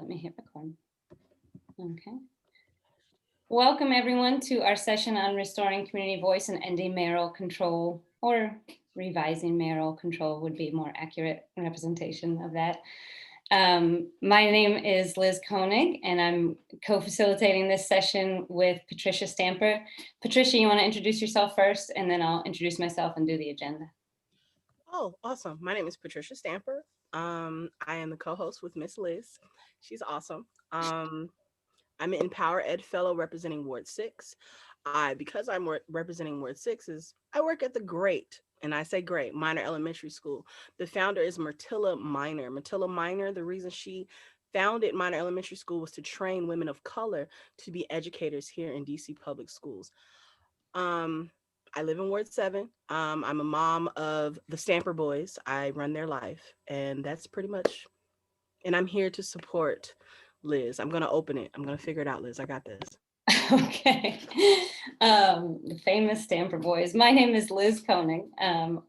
me hit record. Okay. Welcome everyone to our session on restoring community voice and ending mayoral control, or revising mayoral control would be more accurate representation of that. My name is Liz Koenig, and I'm co-facilitating this session with Patricia Stamper. Patricia, you want to introduce yourself first, and then I'll introduce myself and do the agenda. Oh, awesome. My name is Patricia Stamper. I am the co-host with Miss Liz. She's awesome. I'm an Empower Ed Fellow representing Ward 6. Because I'm representing Ward 6 I work at the great, and I say great, Minor Elementary School. The founder is Myrtilla Minor. Myrtilla Minor, the reason she founded Minor Elementary School was to train women of color to be educators here in DC public schools. I live in Ward 7. I'm a mom of the Stamper boys. I run their life, and that's pretty much, and I'm here to support Liz. I'm going to open it. I'm going to figure it out, Liz. I got this. Okay. The famous Stamper boys. My name is Liz Koenig.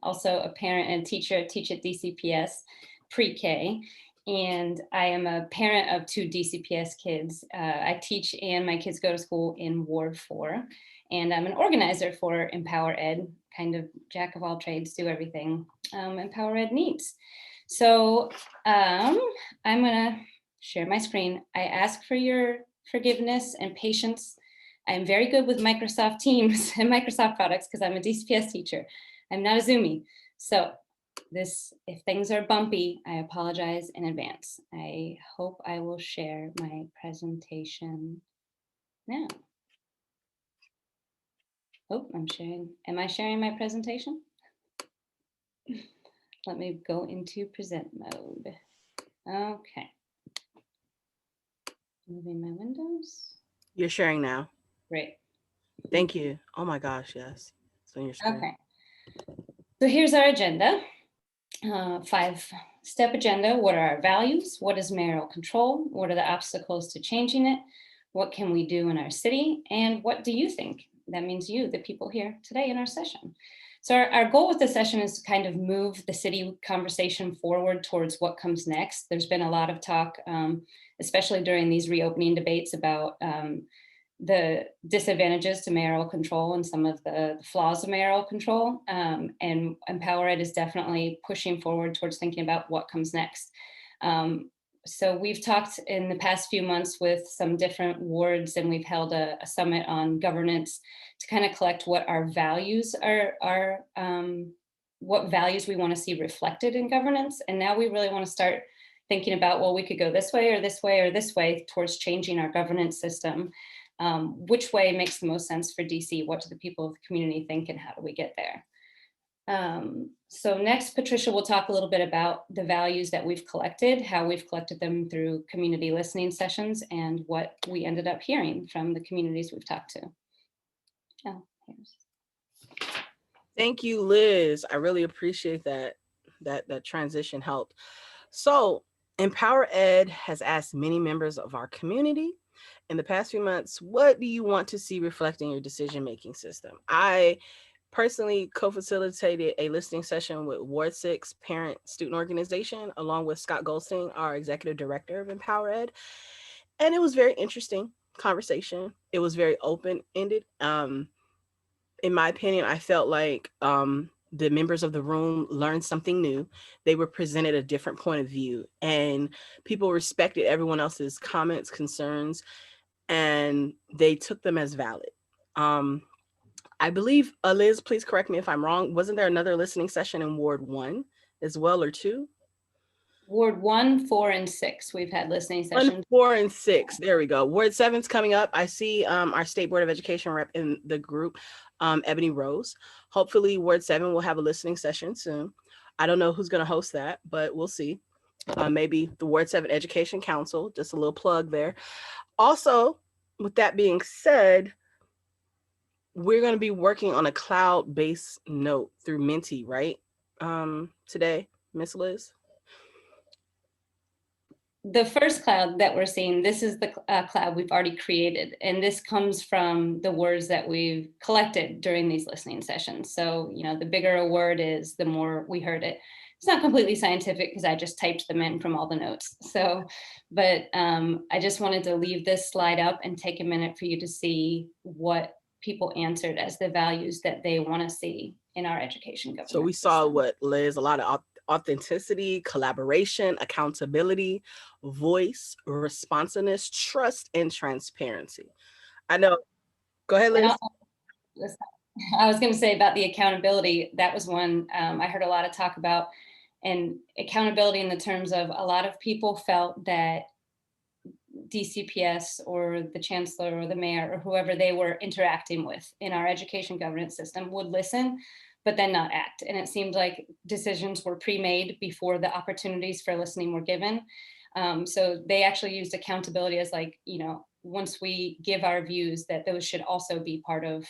Also a parent and teacher. I teach at DCPS pre-K, and I am a parent of 2 DCPS kids. I teach and my kids go to school in Ward 4, and I'm an organizer for Empower Ed, kind of jack of all trades, do everything Empower Ed needs. So I'm gonna share my screen. I ask for your forgiveness and patience. I'm very good with Microsoft Teams and Microsoft products because I'm a DCPS teacher. I'm not a Zoomie. So if things are bumpy, I apologize in advance. I hope I will share my presentation now. Oh, I'm sharing. Am I sharing my presentation? Let me go into present mode. Okay. Moving my windows. You're sharing now. Great. Thank you. Oh my gosh, yes. It's on your screen. Okay. So here's our agenda. 5-step agenda. What are our values? What is mayoral control? What are the obstacles to changing it? What can we do in our city? And what do you think? That means you, the people here today in our session. So our goal with this session is to kind of move the city conversation forward towards what comes next. There's been a lot of talk, especially during these reopening debates, about the disadvantages to mayoral control and some of the flaws of mayoral control. And Empower Ed is definitely pushing forward towards thinking about what comes next. So we've talked in the past few months with some different wards, and we've held a summit on governance to kind of collect what our values are, what values we want to see reflected in governance. And now we really want to start thinking about, well, we could go this way or this way or this way towards changing our governance system. Which way makes the most sense for DC? What do the people of the community think, and how do we get there? So next, Patricia will talk a little bit about the values that we've collected, how we've collected them through community listening sessions, and what we ended up hearing from the communities we've talked to. Oh, here's. Thank you, Liz. I really appreciate that transition helped. So Empower Ed has asked many members of our community in the past few months, what do you want to see reflecting your decision-making system? I personally co-facilitated a listening session with Ward 6 Parent Student Organization, along with Scott Goldstein, our executive director of Empower Ed. And it was very interesting conversation. It was very open-ended. In my opinion, I felt like the members of the room learned something new. They were presented a different point of view, and people respected everyone else's comments, concerns, and they took them as valid. I believe, Liz, please correct me if I'm wrong. Wasn't there another listening session in Ward 1 as well, or 2? Ward 1, 4, and 6. We've had listening sessions. 1, 4, and 6. There we go. Ward 7's coming up. I see our State Board of Education rep in the group, Ebony Rose. Hopefully Ward 7 will have a listening session soon. I don't know who's going to host that, but we'll see. Maybe the Ward 7 Education Council, just a little plug there. Also, with that being said, we're going to be working on a cloud-based note through Menti, right? Today, Miss Liz? The first cloud that we're seeing, this is the cloud we've already created. And this comes from the words that we've collected during these listening sessions. So, the bigger a word is, the more we heard it. It's not completely scientific because I just typed them in from all the notes. So, but I just wanted to leave this slide up and take a minute for you to see what people answered as the values that they want to see in our education governance. So we saw what, Liz, a lot of authenticity, collaboration, accountability, voice, responsiveness, trust, and transparency. I know. Go ahead, Liz. I was going to say about the accountability, that was one I heard a lot of talk about, and accountability in the terms of a lot of people felt that DCPS or the chancellor or the mayor or whoever they were interacting with in our education governance system would listen, but then not act. And it seemed like decisions were pre-made before the opportunities for listening were given. So they actually used accountability as like, once we give our views, that those should also be part of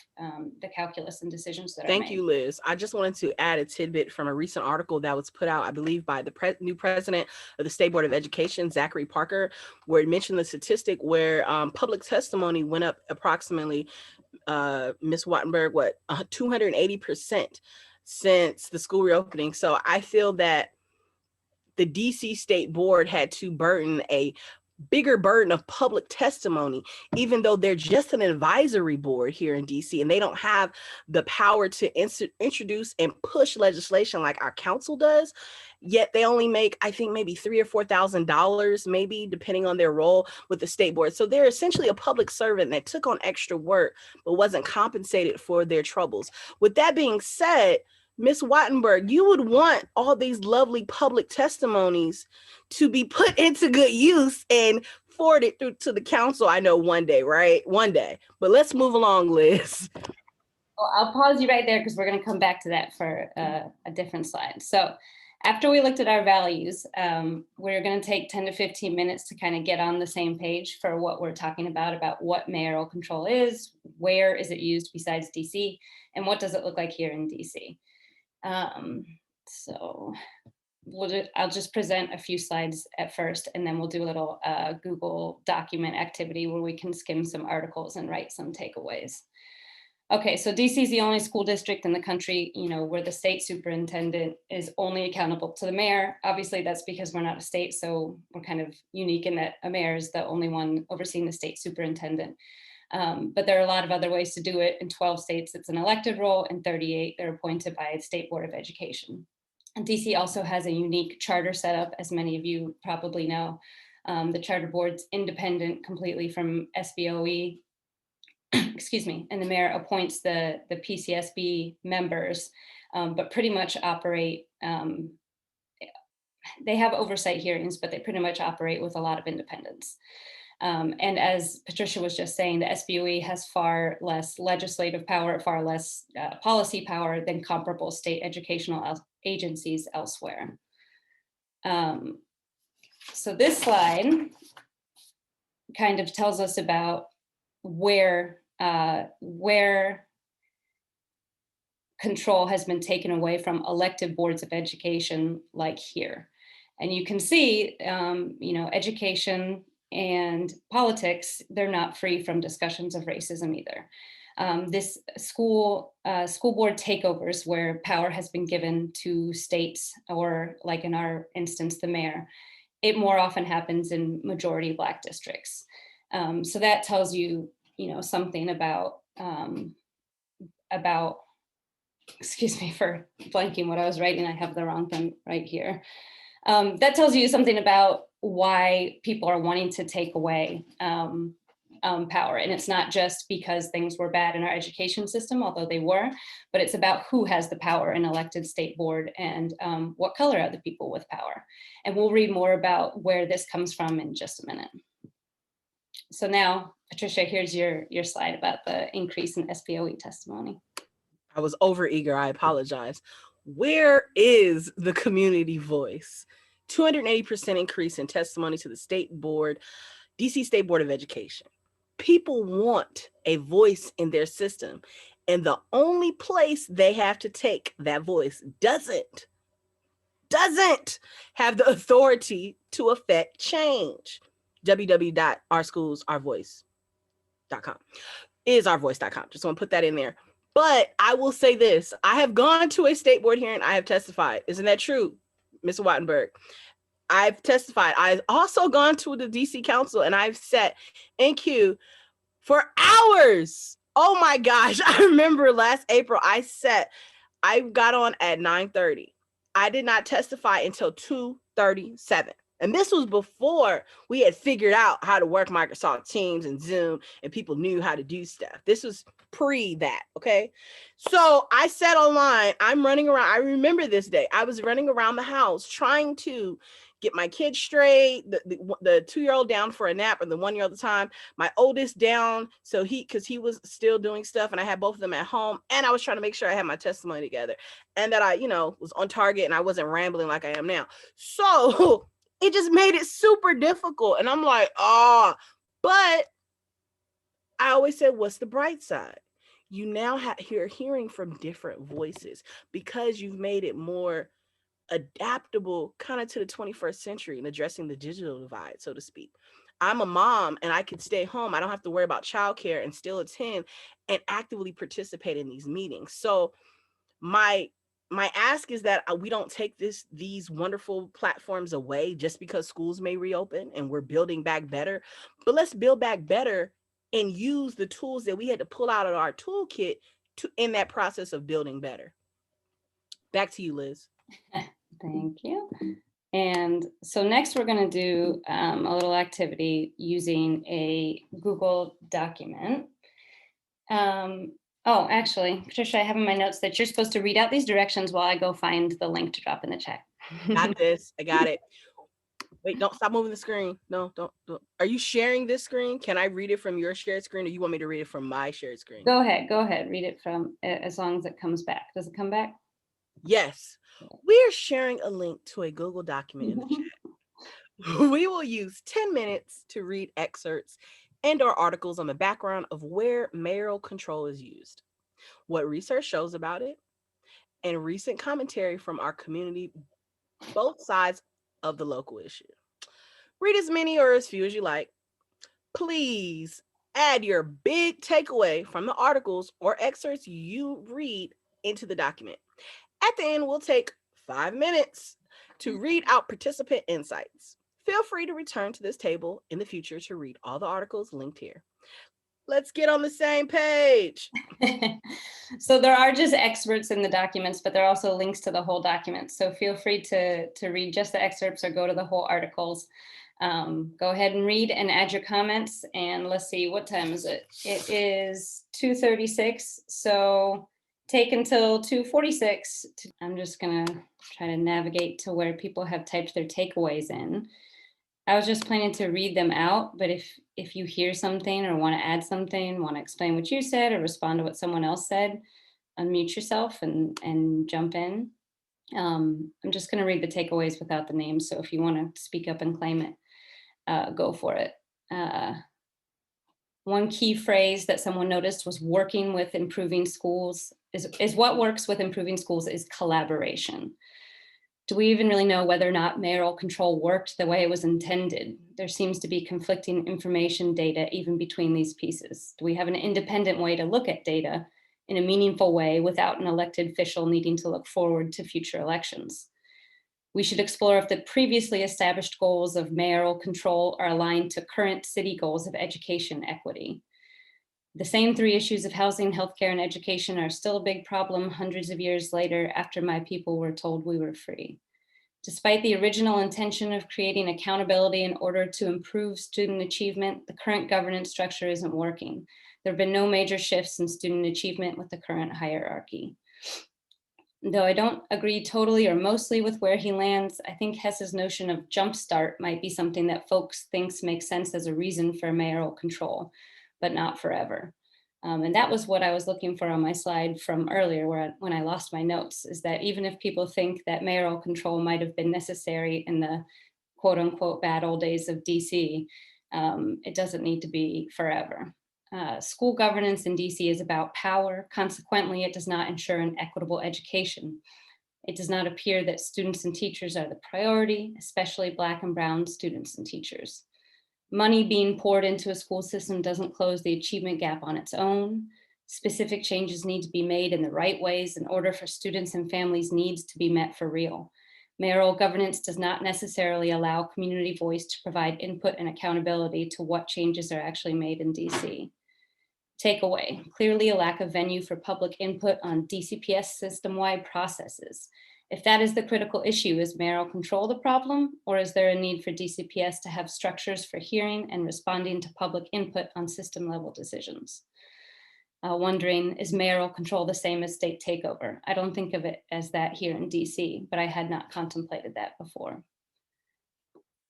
the calculus and decisions that are made. Thank you, Liz. I just wanted to add a tidbit from a recent article that was put out, I believe, by the new president of the State Board of Education, Zachary Parker, where it mentioned the statistic where public testimony went up approximately, Ms. Wattenberg, 280% since the school reopening. So I feel that the DC State Board had to burden a bigger burden of public testimony, even though they're just an advisory board here in DC and they don't have the power to introduce and push legislation like our council does. Yet they only make, I think, maybe $3,000 or $4,000, maybe depending on their role with the state board. So they're essentially a public servant that took on extra work, but wasn't compensated for their troubles. With that being said, Ms. Wattenberg, you would want all these lovely public testimonies to be put into good use and forwarded through to the council. I know one day, right? One day. But let's move along, Liz. Well, I'll pause you right there because we're going to come back to that for a different slide. So after we looked at our values, we're going to take 10 to 15 minutes to kind of get on the same page for what we're talking about what mayoral control is, where is it used besides DC, and what does it look like here in DC. So I'll just present a few slides at first, and then we'll do a little Google document activity where we can skim some articles and write some takeaways. Okay, so DC is the only school district in the country, where the state superintendent is only accountable to the mayor. Obviously, that's because we're not a state, so we're kind of unique in that a mayor is the only one overseeing the state superintendent. But there are a lot of other ways to do it. In 12 states, it's an elected role. In 38, they're appointed by the State Board of Education. And DC also has a unique charter setup, as many of you probably know. The charter board's independent completely from SBOE, excuse me, and the mayor appoints the PCSB members, but pretty much operate, they have oversight hearings, but they pretty much operate with a lot of independence. And as Patricia was just saying, the SBOE has far less legislative power, far less policy power than comparable state educational agencies elsewhere. So this slide kind of tells us about where control has been taken away from elected boards of education, like here. And you can see, education and politics, they're not free from discussions of racism either. This school board takeovers where power has been given to states, or like in our instance, the mayor, it more often happens in majority Black districts. So that tells you, something about, excuse me for blanking what I was writing. I have the wrong thing right here. That tells you something about why people are wanting to take away power. And it's not just because things were bad in our education system, although they were, but it's about who has the power in elected state board and what color are the people with power. And we'll read more about where this comes from in just a minute. So now, Patricia, here's your slide about the increase in SBOE testimony. I was overeager, I apologize. Where is the community voice? 280% increase in testimony to the state board, DC State Board of Education. People want a voice in their system, and the only place they have to take that voice doesn't have the authority to affect change. www.ourschoolsourvoice.com is ourvoice.com. Just want to put that in there. But I will say this, I have gone to a state board hearing, I have testified. Isn't that true? Ms. Wattenberg, I've testified. I've also gone to the DC Council and I've sat in queue for hours. Oh my gosh. I remember last April, I got on at 9:30. I did not testify until 2:37. And this was before we had figured out how to work Microsoft Teams and Zoom and people knew how to do stuff. This was pre that, okay? So I sat online, I'm running around. I remember this day. I was running around the house trying to get my kids straight, the 2-year-old down for a nap, or the 1-year-old at the time, my oldest down, so because he was still doing stuff and I had both of them at home, and I was trying to make sure I had my testimony together and that I, was on target and I wasn't rambling like I am now. So it just made it super difficult. And I'm like, but I always said, what's the bright side? You now you're hearing from different voices because you've made it more adaptable kind of to the 21st century and addressing the digital divide, so to speak. I'm a mom and I could stay home. I don't have to worry about childcare and still attend and actively participate in these meetings. So my ask is that we don't take these wonderful platforms away just because schools may reopen and we're building back better, but let's build back better and use the tools that we had to pull out of our toolkit in that process of building better. Back to you, Liz. Thank you. And so next we're going to do a little activity using a Google document. Oh, actually, Patricia, I have in my notes that you're supposed to read out these directions while I go find the link to drop in the chat. Got this. I got it. Wait, don't stop moving the screen. No, don't. Are you sharing this screen? Can I read it from your shared screen, or you want me to read it from my shared screen? Go ahead. Read it from, as long as it comes back. Does it come back? Yes. We're sharing a link to a Google document in the chat. We will use 10 minutes to read excerpts and/or articles on the background of where mayoral control is used, what research shows about it, and recent commentary from our community, both sides of the local issue. Read as many or as few as you like. Please add your big takeaway from the articles or excerpts you read into the document. At the end, we'll take 5 minutes to read out participant insights. Feel free to return to this table in the future to read all the articles linked here. Let's get on the same page. So there are just excerpts in the documents, but there are also links to the whole document. So feel free to read just the excerpts or go to the whole articles. Go ahead and read and add your comments. And let's see, what time is it? It is 2:36. So take until 2:46. I'm just gonna try to navigate to where people have typed their takeaways in. I was just planning to read them out, but if you hear something or want to add something, want to explain what you said or respond to what someone else said, unmute yourself and jump in. I'm just going to read the takeaways without the names. So if you want to speak up and claim it, go for it. One key phrase that someone noticed was working with improving schools is what works with improving schools is collaboration. Do we even really know whether or not mayoral control worked the way it was intended? There seems to be conflicting information data even between these pieces. Do we have an independent way to look at data in a meaningful way without an elected official needing to look forward to future elections? We should explore if the previously established goals of mayoral control are aligned to current city goals of education equity. The same 3 issues of housing, healthcare, and education are still a big problem hundreds of years later after my people were told we were free. Despite the original intention of creating accountability in order to improve student achievement, the current governance structure isn't working. There have been no major shifts in student achievement with the current hierarchy. Though I don't agree totally or mostly with where he lands, I think Hess's notion of jumpstart might be something that folks thinks makes sense as a reason for mayoral control, but not forever. And that was what I was looking for on my slide from earlier when I lost my notes, is that even if people think that mayoral control might have been necessary in the quote unquote bad old days of DC, it doesn't need to be forever. School governance in DC is about power. Consequently, it does not ensure an equitable education. It does not appear that students and teachers are the priority, especially Black and Brown students and teachers. Money being poured into a school system doesn't close the achievement gap on its own. Specific changes need to be made in the right ways in order for students and families' needs to be met for real. Mayoral governance does not necessarily allow community voice to provide input and accountability to what changes are actually made in DC. Takeaway, clearly a lack of venue for public input on DCPS system-wide processes. If that is the critical issue, is mayoral control the problem, or is there a need for DCPS to have structures for hearing and responding to public input on system-level decisions? Wondering, is mayoral control the same as state takeover? I don't think of it as that here in DC, but I had not contemplated that before.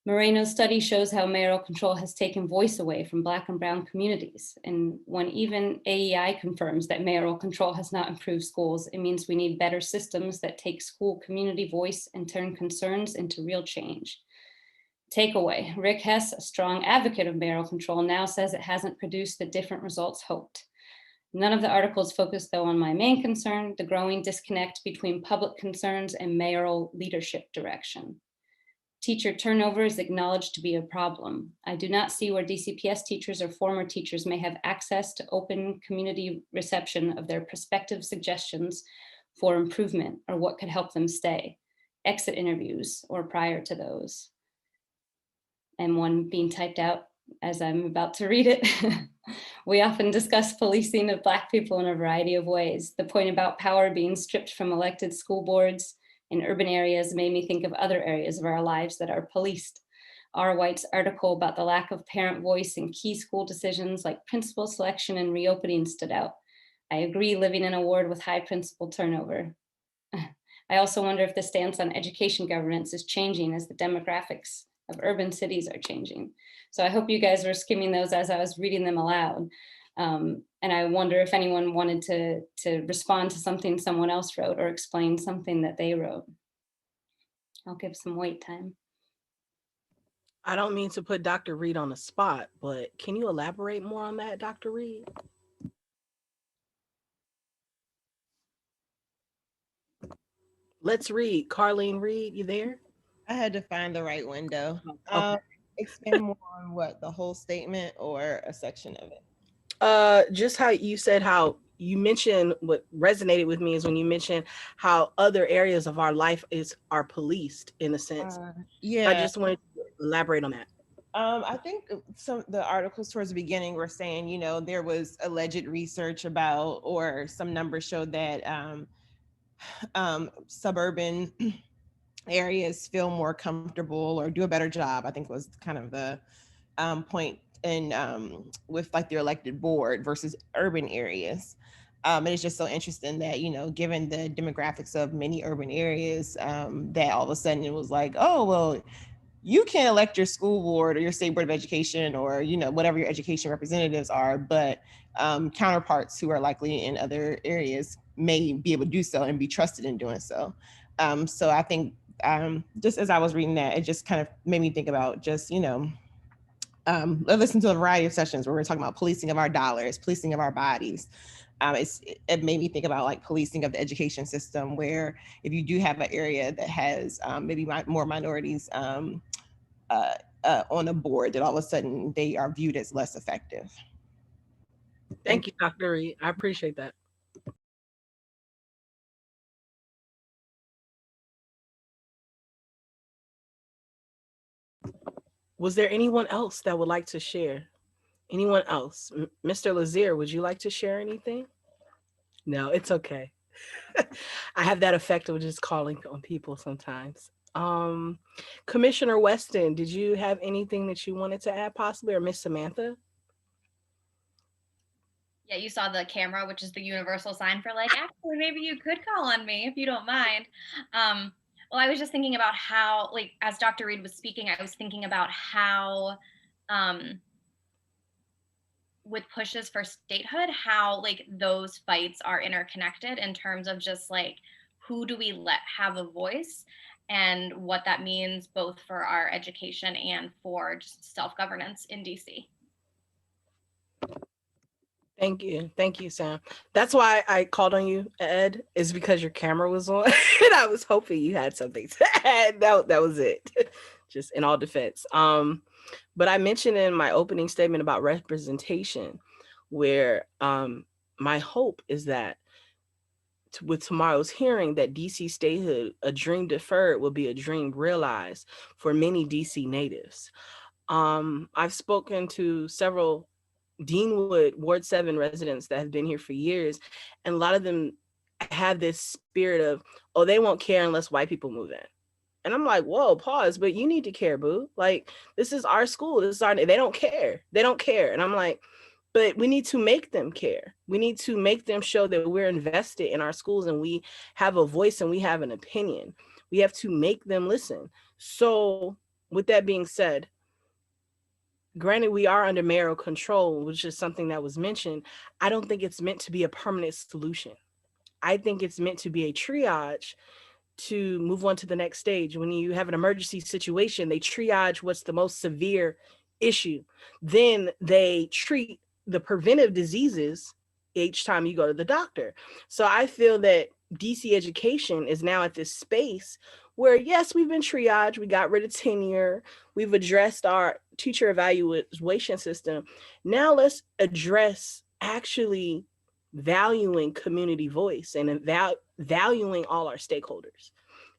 Moreno's study shows how mayoral control has taken voice away from Black and Brown communities. And when even AEI confirms that mayoral control has not improved schools, it means we need better systems that take school community voice and turn concerns into real change. Takeaway, Rick Hess, a strong advocate of mayoral control, now says it hasn't produced the different results hoped. None of the articles focus, though, on my main concern, the growing disconnect between public concerns and mayoral leadership direction. Teacher turnover is acknowledged to be a problem. I do not see where DCPS teachers or former teachers may have access to open community reception of their prospective suggestions for improvement or what could help them stay, exit interviews or prior to those. And one being typed out as I'm about to read it. We often discuss policing of Black people in a variety of ways. The point about power being stripped from elected school boards in urban areas made me think of other areas of our lives that are policed. R. White's article about the lack of parent voice in key school decisions like principal selection and reopening stood out. I agree, living in a ward with high principal turnover. I also wonder if the stance on education governance is changing as the demographics of urban cities are changing. So I hope you guys were skimming those as I was reading them aloud. And I wonder if anyone wanted to respond to something someone else wrote or explain something that they wrote. I'll give some wait time. I don't mean to put Dr. Reed on the spot, but can you elaborate more on that, Dr. Reed? Let's read. Carlene Reed, you there? I had to find the right window. Okay. Expand more on what, the whole statement or a section of it? Just how you said, how you mentioned, what resonated with me is when you mentioned how other areas of our life are policed in a sense. Yeah. I just wanted to elaborate on that. I think some the articles towards the beginning were saying, you know, there was alleged research about, or some numbers showed that suburban areas feel more comfortable or do a better job, I think was kind of the point in with like their elected board versus urban areas. And it's just so interesting that, you know, given the demographics of many urban areas, that all of a sudden it was like, oh, well, you can elect your school board or your state board of education, or, you know, whatever your education representatives are, but counterparts who are likely in other areas may be able to do so and be trusted in doing so. So I think just as I was reading that, it just kind of made me think about just, you know, I listened to a variety of sessions where we're talking about policing of our dollars, policing of our bodies. It made me think about like policing of the education system, where if you do have an area that has maybe more minorities on a board, that all of a sudden they are viewed as less effective. Thank you, Dr. Reed. I appreciate that. Was there anyone else that would like to share? Anyone else? Mr. Lazier, would you like to share anything? No, it's okay. I have that effect of just calling on people sometimes. Commissioner Weston, did you have anything that you wanted to add possibly, or Miss Samantha? Yeah, you saw the camera, which is the universal sign for like, actually, maybe you could call on me if you don't mind. Well, I was just thinking about how, like, as Dr. Reed was speaking, I was thinking about how, with pushes for statehood, how like those fights are interconnected in terms of just like, who do we let have a voice, and what that means both for our education and for just self-governance in DC. Thank you, Sam. That's why I called on you, Ed, is because your camera was on and I was hoping you had something to add. That was it, just in all defense. But I mentioned in my opening statement about representation, where my hope is that with tomorrow's hearing that DC statehood, a dream deferred, will be a dream realized for many DC natives. I've spoken to several Deanwood Ward 7 residents that have been here for years, and a lot of them have this spirit of, oh, they won't care unless white people move in. And I'm like, whoa, pause, but you need to care, boo. Like, this is our school. This is our, they don't care. They don't care. And I'm like, but we need to make them care. We need to make them show that we're invested in our schools and we have a voice and we have an opinion. We have to make them listen. So with that being said, granted, we are under mayoral control, which is something that was mentioned. I don't think it's meant to be a permanent solution. I think it's meant to be a triage to move on to the next stage. When you have an emergency situation, they triage what's the most severe issue. Then they treat the preventive diseases each time you go to the doctor. So I feel that DC education is now at this space where, yes, we've been triaged, we got rid of tenure, we've addressed our teacher evaluation system. Now let's address actually valuing community voice and valuing all our stakeholders.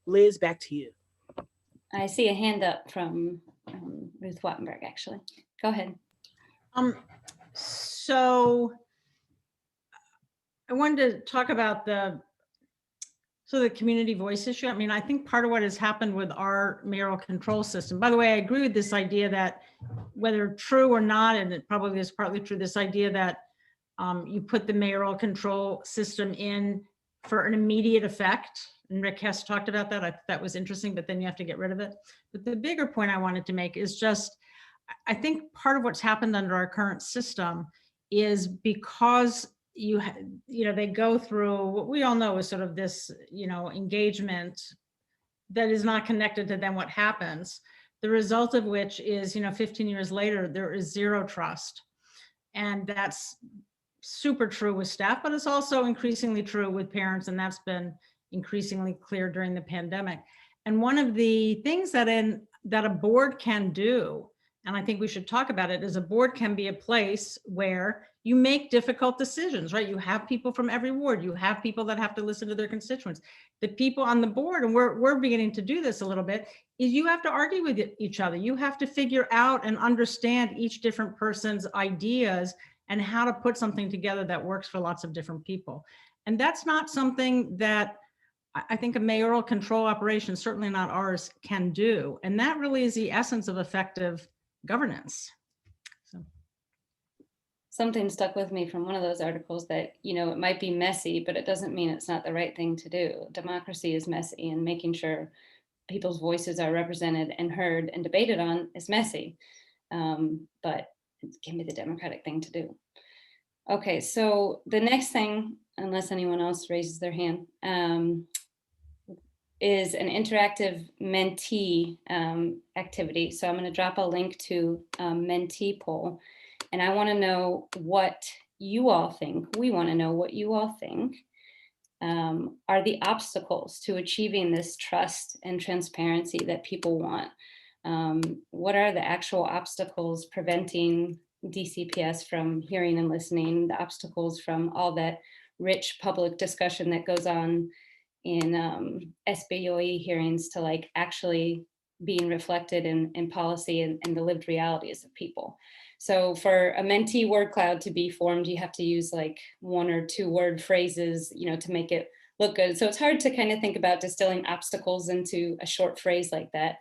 Liz, back to you. I see a hand up from Ruth Wattenberg, actually. Go ahead. So I wanted to talk about the community voice issue. I mean, I think part of what has happened with our mayoral control system, by the way, I agree with this idea that whether true or not, and it probably is partly true, this idea that you put the mayoral control system in for an immediate effect. And Rick Hess talked about that. I thought that was interesting, but then you have to get rid of it. But the bigger point I wanted to make is just, I think part of what's happened under our current system is because they go through what we all know is sort of this, engagement that is not connected to then what happens. The result of which is, 15 years later, there is zero trust. And that's super true with staff, but it's also increasingly true with parents. And that's been increasingly clear during the pandemic. And one of the things that a board can do, and I think we should talk about it, is a board can be a place where you make difficult decisions, right? You have people from every ward, you have people that have to listen to their constituents. The people on the board, and we're beginning to do this a little bit, is you have to argue with each other. You have to figure out and understand each different person's ideas and how to put something together that works for lots of different people. And that's not something that I think a mayoral control operation, certainly not ours, can do. And that really is the essence of effective governance. So. Something stuck with me from one of those articles that, it might be messy, but it doesn't mean it's not the right thing to do. Democracy is messy, and making sure people's voices are represented and heard and debated on is messy. But it can be the democratic thing to do. Okay, so the next thing, unless anyone else raises their hand, is an interactive mentee activity. So I'm going to drop a link to a mentee poll, and I want to know what you all think. We want to know what you all think are the obstacles to achieving this trust and transparency that people want. What are the actual obstacles preventing DCPS from hearing and listening, the obstacles from all that rich public discussion that goes on in SBOE hearings to actually being reflected in policy and the lived realities of people. So for a mentee word cloud to be formed, you have to use 1 or 2 word phrases, to make it look good. So it's hard to kind of think about distilling obstacles into a short phrase like that.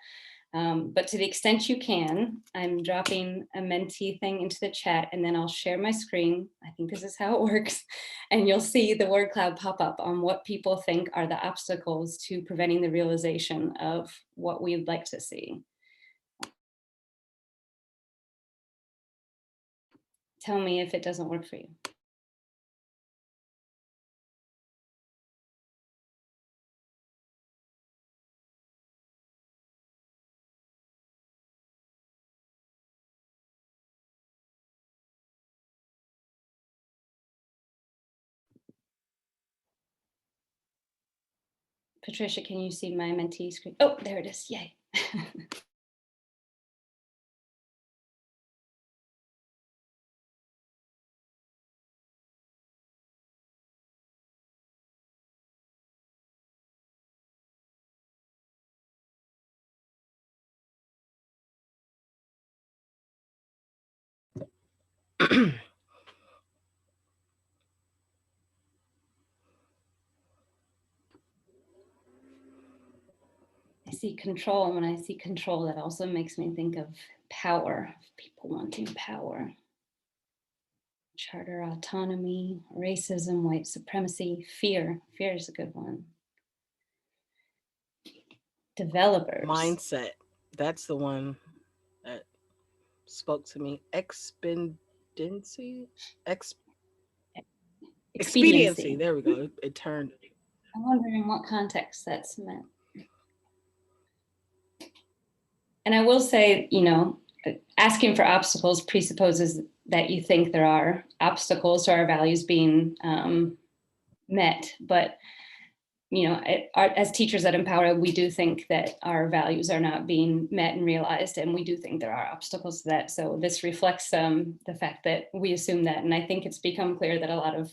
But to the extent you can, I'm dropping a mentee thing into the chat, and then I'll share my screen. I think this is how it works. And you'll see the word cloud pop up on what people think are the obstacles to preventing the realization of what we'd like to see. Tell me if it doesn't work for you. Patricia, can you see my mentee screen? Oh, there it is. Yay. I see control, and when I see control, that also makes me think of power, people wanting power. Charter autonomy, racism, white supremacy, fear. Fear is a good one. Developers. Mindset. That's the one that spoke to me. Expediency. Expediency. There we go. It turned. I wonder in what context that's meant. And I will say, you know, asking for obstacles presupposes that you think there are obstacles to our values being met. But, you know, as teachers at Empower, we do think that our values are not being met and realized, and we do think there are obstacles to that. So this reflects the fact that we assume that, and I think it's become clear that a lot of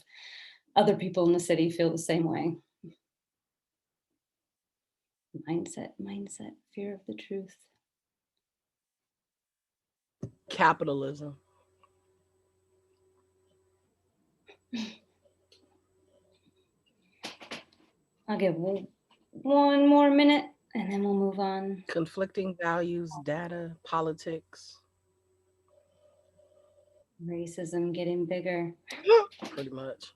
other people in the city feel the same way. Mindset, fear of the truth. Capitalism. I'll give one more minute and then we'll move on. Conflicting values, data, politics. Racism getting bigger. Pretty much.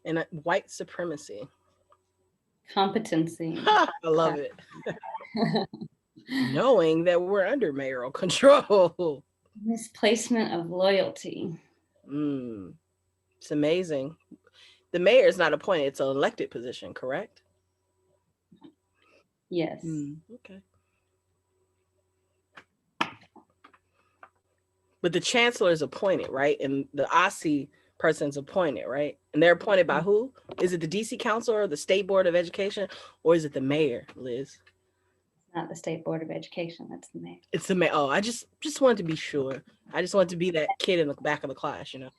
And white supremacy. Competency. I love it. Knowing that we're under mayoral control. Misplacement of loyalty. It's amazing. The mayor is not appointed, it's an elected position, correct? Yes. Okay. But the chancellor is appointed, right? And the OSCE person's appointed, right? And they're appointed by who? Is it the DC Council or the State Board of Education? Or is it the mayor, Liz? It's not the State Board of Education, that's the mayor. It's the mayor. Oh, I just wanted to be sure. I just wanted to be that kid in the back of the class, you know?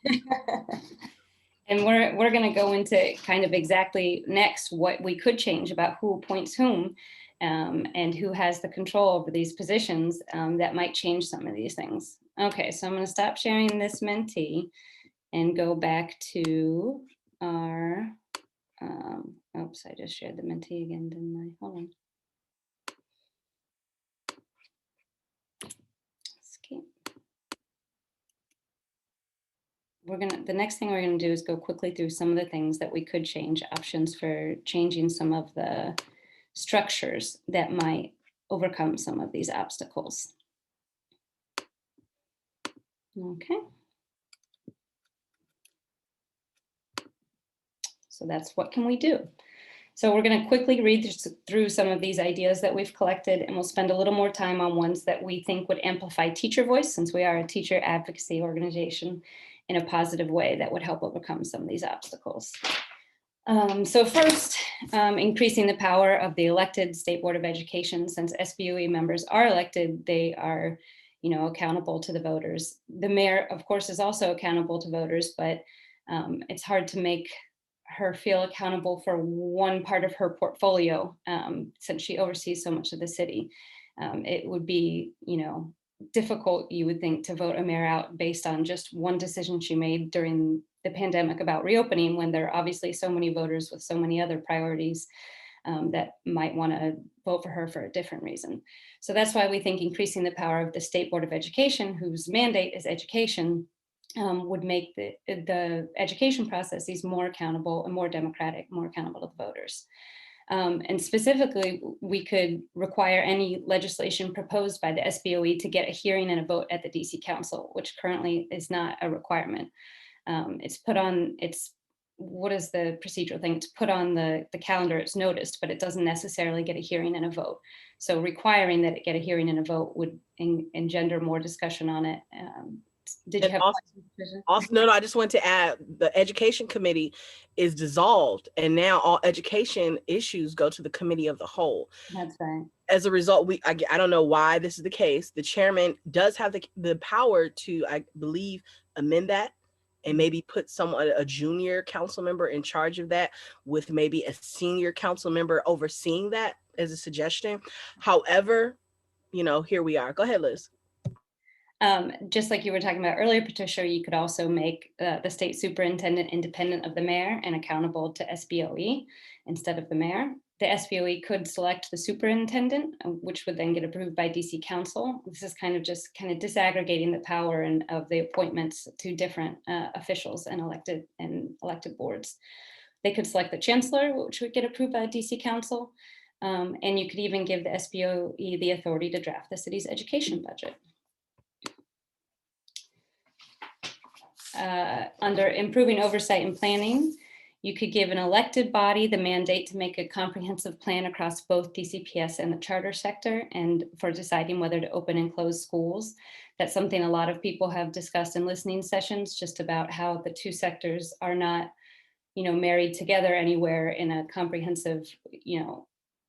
And we're going to go into kind of exactly next what we could change about who appoints whom and who has the control over these positions that might change some of these things. Okay, so I'm going to stop sharing this Menti and go back to our, oops, I just shared the Menti again, didn't I? Hold on. Escape. The next thing we're going to do is go quickly through some of the things that we could change, options for changing some of the structures that might overcome some of these obstacles. Okay. So that's what can we do? So we're going to quickly read through some of these ideas that we've collected, and we'll spend a little more time on ones that we think would amplify teacher voice, since we are a teacher advocacy organization, in a positive way that would help overcome some of these obstacles. So first, increasing the power of the elected State Board of Education. Since SBOE members are elected, they are, you know, accountable to the voters. The mayor, of course, is also accountable to voters, but it's hard to make her feel accountable for one part of her portfolio since she oversees so much of the city. It would be, you know, difficult, you would think, to vote a mayor out based on just one decision she made during the pandemic about reopening, when there are obviously so many voters with so many other priorities that might want to vote for her for a different reason. So that's why we think increasing the power of the State Board of Education, whose mandate is education, would make the education processes more accountable and more democratic, more accountable to the voters. And specifically, we could require any legislation proposed by the SBOE to get a hearing and a vote at the DC Council, which currently is not a requirement. It's put on, what is the procedural thing? It's put on the calendar, it's noticed, but it doesn't necessarily get a hearing and a vote. So requiring that it get a hearing and a vote would engender more discussion on it. Did you have also, no, I just want to add, the education committee is dissolved, and now all education issues go to the committee of the whole. That's right. As a result, I don't know why this is the case. The chairman does have the power to, I believe, amend that and maybe put someone, a junior council member, in charge of that, with maybe a senior council member overseeing that as a suggestion. However, here we are. Go ahead, Liz. Just like you were talking about earlier, Patricia, you could also make the state superintendent independent of the mayor and accountable to SBOE instead of the mayor. The SBOE could select the superintendent, which would then get approved by DC Council. This is kind of disaggregating the power of the appointments to different officials and elected boards. They could select the chancellor, which would get approved by DC Council. And you could even give the SBOE the authority to draft the city's education budget. Under improving oversight and planning, you could give an elected body the mandate to make a comprehensive plan across both DCPS and the charter sector, and for deciding whether to open and close schools. That's something a lot of people have discussed in listening sessions, just about how the two sectors are not, married together anywhere in a comprehensive,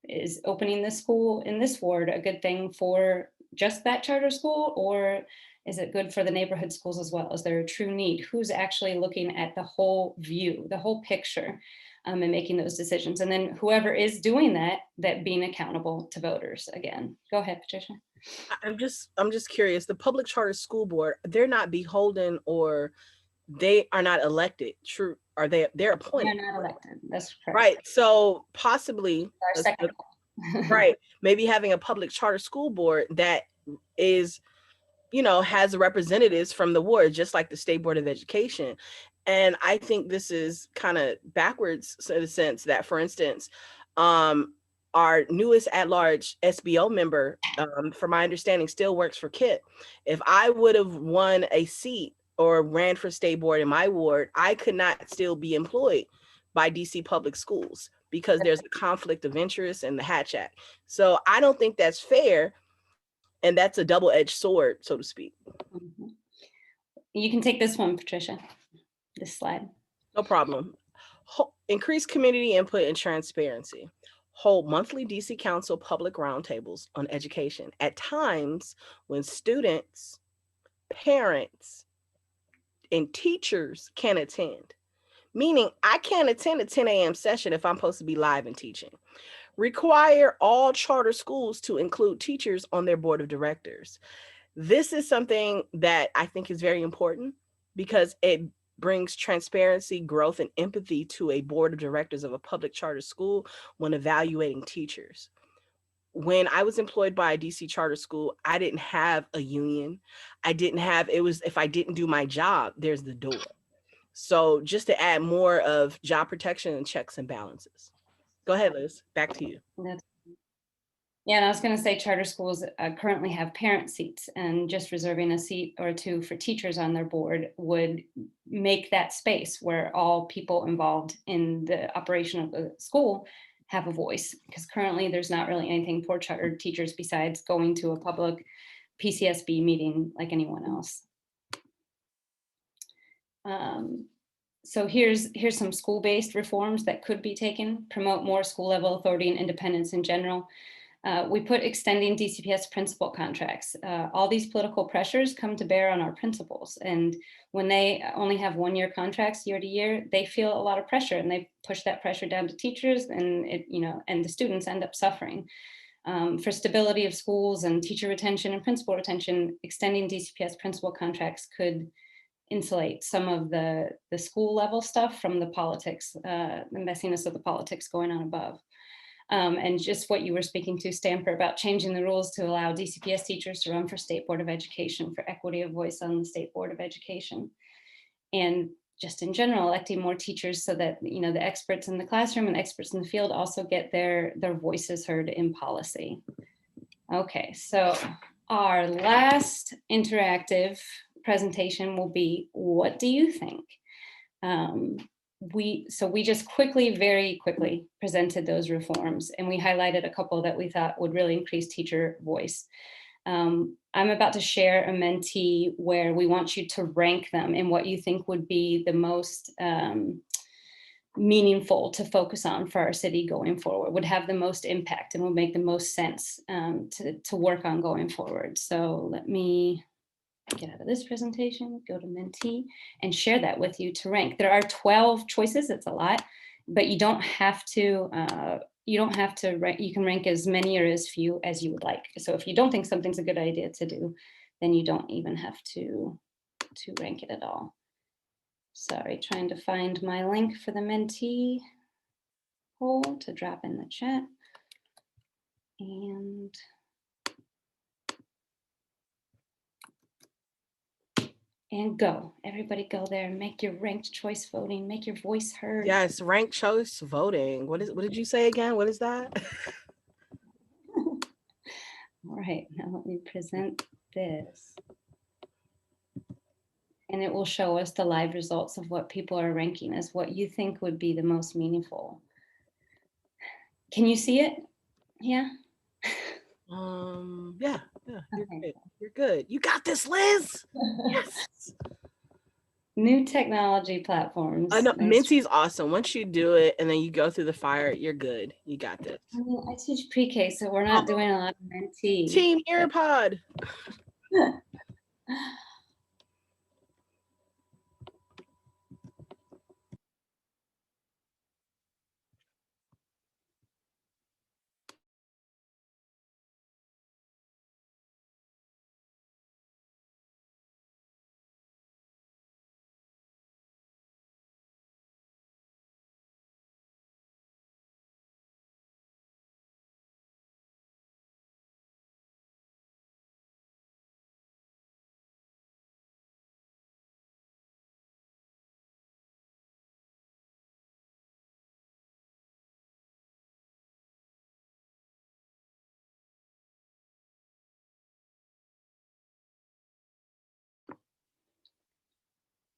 is opening the school in this ward a good thing for just that charter school, or is it good for the neighborhood schools as well? Is there a true need? Who's actually looking at the whole view, the whole picture, and making those decisions? And then whoever is doing that being accountable to voters again. Go ahead, Patricia. I'm just curious. The public charter school board, they're not beholden, or they are not elected. True. Are they? They're appointed. They're not elected. That's correct. Right. So possibly, Our second right, maybe having a public charter school board that is, has representatives from the ward, just like the State Board of Education. And I think this is kind of backwards in the sense that, for instance, our newest at-large SBO member, from my understanding, still works for KIT. If I would have won a seat or ran for state board in my ward, I could not still be employed by DC Public Schools because there's a conflict of interest in the Hatch Act. So I don't think that's fair. And that's a double-edged sword, so to speak. Mm-hmm. You can take this one, Patricia, this slide. No problem. Increase community input and transparency. Hold monthly DC Council public roundtables on education at times when students, parents, and teachers can attend. Meaning I can't attend a 10 a.m. session if I'm supposed to be live and teaching. Require all charter schools to include teachers on their board of directors. This is something that I think is very important because it brings transparency, growth, and empathy to a board of directors of a public charter school when evaluating teachers. When I was employed by a DC charter school, I didn't have a union. If I didn't do my job, there's the door. So just to add more of job protection and checks and balances. Go ahead, Liz, back to you. Yeah, and I was going to say charter schools currently have parent seats, and just reserving a seat or two for teachers on their board would make that space where all people involved in the operation of the school have a voice, because currently there's not really anything for charter teachers besides going to a public PCSB meeting like anyone else. So here's some school-based reforms that could be taken. Promote more school-level authority and independence in general. We put extending DCPS principal contracts. All these political pressures come to bear on our principals, and when they only have one-year contracts year to year, they feel a lot of pressure, and they push that pressure down to teachers, and and the students end up suffering. For stability of schools and teacher retention and principal retention, extending DCPS principal contracts could insulate some of the school level stuff from the politics, the messiness of the politics going on above. And just what you were speaking to, Stamper, about changing the rules to allow DCPS teachers to run for State Board of Education, for equity of voice on the State Board of Education. And just in general, electing more teachers so that the experts in the classroom and experts in the field also get their voices heard in policy. Okay, so our last interactive presentation will be, what do you think? We just very quickly presented those reforms, and we highlighted a couple that we thought would really increase teacher voice. I'm about to share a Mentee where we want you to rank them in what you think would be the most meaningful to focus on for our city going forward, would have the most impact and will make the most sense to work on going forward. So let me get out of this presentation, go to Mentee, and share that with you to rank. There are 12 choices, it's a lot, but you don't have to you don't have to rank, you can rank as many or as few as you would like. So if you don't think something's a good idea to do, then you don't even have to rank it at all. Sorry, trying to find my link for the mentee poll to drop in the chat. And go. Everybody go there and make your ranked choice voting. Make your voice heard. Yes, ranked choice voting. What did you say again? What is that? All right, now let me present this. And it will show us the live results of what people are ranking as what you think would be the most meaningful. Can you see it? Yeah. Yeah. You're Okay. good. You're good. You got this, Liz. Yes. New technology platforms. I know There's- Minty's awesome. Once you do it and then you go through the fire, you're good. You got this. I mean, I teach pre-K, so we're not doing a lot of mentee. Team Earpod.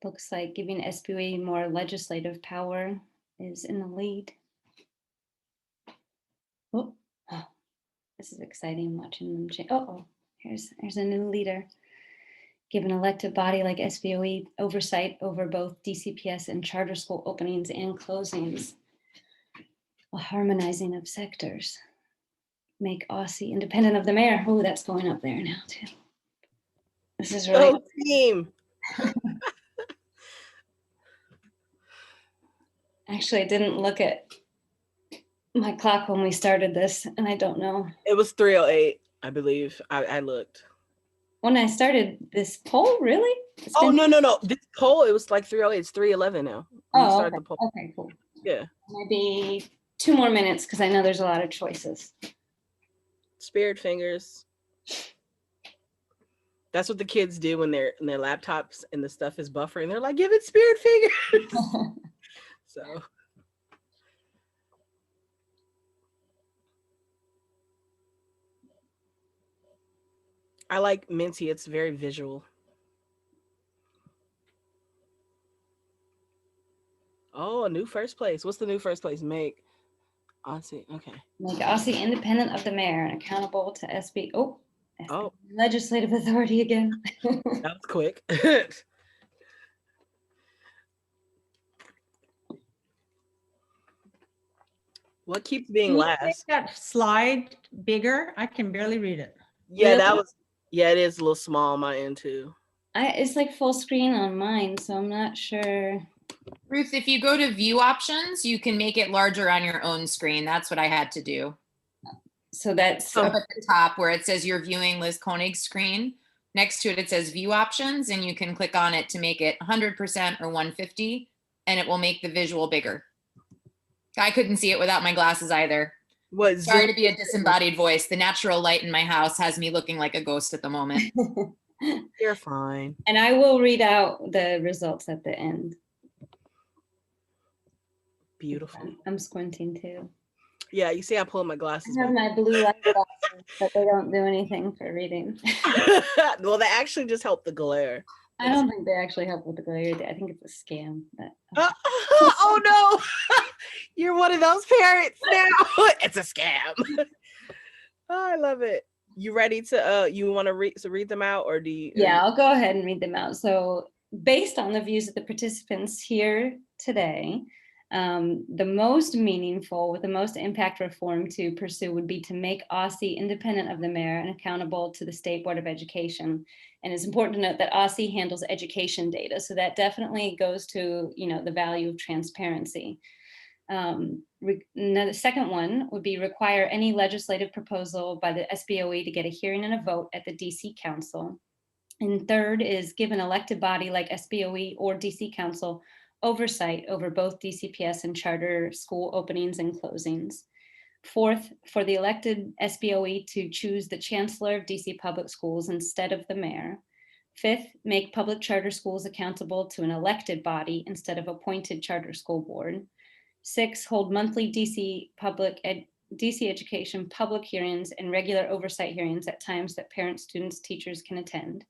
Looks like giving SBA more legislative power is in the lead. Oh, this is exciting watching them change. Here's a new leader. Give an elected body like SBOE oversight over both DCPS and charter school openings and closings. A harmonizing of sectors. Make Aussie independent of the mayor. Oh, that's going up there now too. This is really Go team. Actually, I didn't look at my clock when we started this, and I don't know. It was 3:08, I believe. I looked. When I started this poll, really? Oh, no. This poll, it was like 3:08. It's 3:11 now. We started the poll. Okay, cool. Yeah. Maybe 2 more minutes because I know there's a lot of choices. Spirit fingers. That's what the kids do when they're in their laptops and the stuff is buffering. They're like, give it spirit fingers. So. I like Minty. It's very visual. Oh, a new first place. What's the new first place? Make Aussie. Okay. Make Aussie independent of the mayor and accountable to SB. Oh. Legislative authority again. That was quick. What keeps being Can you last? make that slide bigger? I can barely read it. Yeah, Really? that was. Yeah, it is a little small on my end too. It's like full screen on mine, so I'm not sure. Ruth, if you go to view options, you can make it larger on your own screen. That's what I had to do. So that's Up at the top where it says you're viewing Liz Koenig's screen. Next to it, it says view options, and you can click on it to make it 100% or 150, and it will make the visual bigger. I couldn't see it without my glasses either. What? Sorry to be a disembodied voice. The natural light in my house has me looking like a ghost at the moment. You're fine. And I will read out the results at the end. Beautiful. I'm squinting too. Yeah, you see, I pulled my glasses I have back. my blue light glasses, but they don't do anything for reading. Well, they actually just help the glare. I don't think they actually help with the glare. I think it's a scam. But Oh no, you're one of those parents now. It's a scam. Oh, I love it. You ready to you want to read them out, or do you? Yeah, I'll go ahead and read them out. So based on the views of the participants here today, the most meaningful with the most impact reform to pursue would be to make Aussie independent of the mayor and accountable to the State Board of Education. And it's important to note that Aussie handles education data. So that definitely goes to, the value of transparency. Now the second one would be require any legislative proposal by the SBOE to get a hearing and a vote at the DC Council. And third is give an elected body like SBOE or DC Council oversight over both DCPS and charter school openings and closings. Fourth, for the elected SBOE to choose the chancellor of DC public schools instead of the mayor. Fifth, make public charter schools accountable to an elected body instead of appointed charter school board. Six, hold monthly DC education public hearings and regular oversight hearings at times that parents, students, teachers can attend.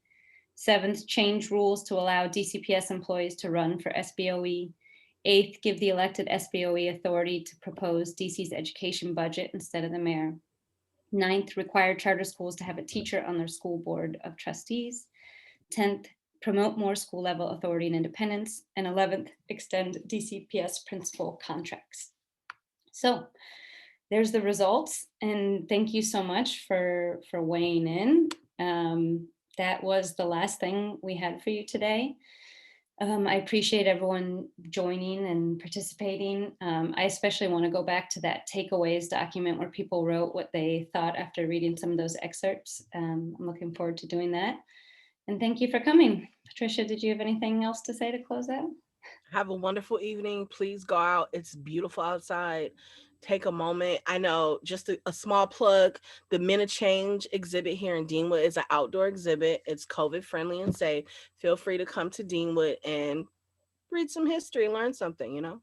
Seventh, change rules to allow DCPS employees to run for SBOE. Eighth, give the elected SBOE authority to propose DC's education budget instead of the mayor. Ninth, require charter schools to have a teacher on their school board of trustees. 10th, promote more school level authority and independence. And 11th, extend DCPS principal contracts. So there's the results. And thank you so much for weighing in. That was the last thing we had for you today. I appreciate everyone joining and participating. I especially want to go back to that takeaways document where people wrote what they thought after reading some of those excerpts. I'm looking forward to doing that. And thank you for coming. Patricia, did you have anything else to say to close out? Have a wonderful evening. Please go out. It's beautiful outside. Take a moment. I know, just a small plug, the Men of Change exhibit here in Deanwood is an outdoor exhibit. It's COVID friendly and safe. Feel free to come to Deanwood and read some history, learn something, you know.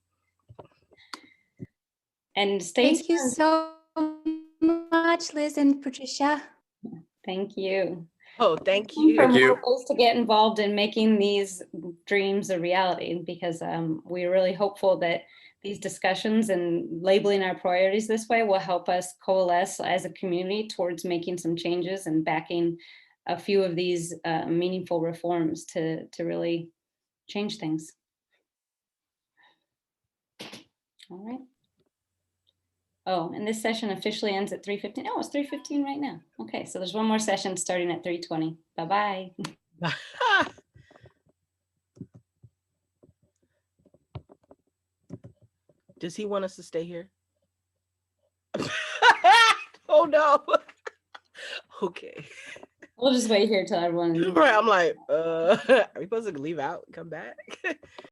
And stay Thank you so much, Liz and Patricia. Thank you. Oh, thank you. For more ways to get involved in making these dreams a reality, because we're really hopeful that these discussions and labeling our priorities this way will help us coalesce as a community towards making some changes and backing a few of these meaningful reforms to really change things. All right. Oh, and this session officially ends at 3:15. Oh, it's 3:15 right now. Okay, so there's one more session starting at 3:20. Bye-bye. Does he want us to stay here? Oh no. Okay. We'll just wait here till everyone. Right. I'm like, are we supposed to leave out and come back?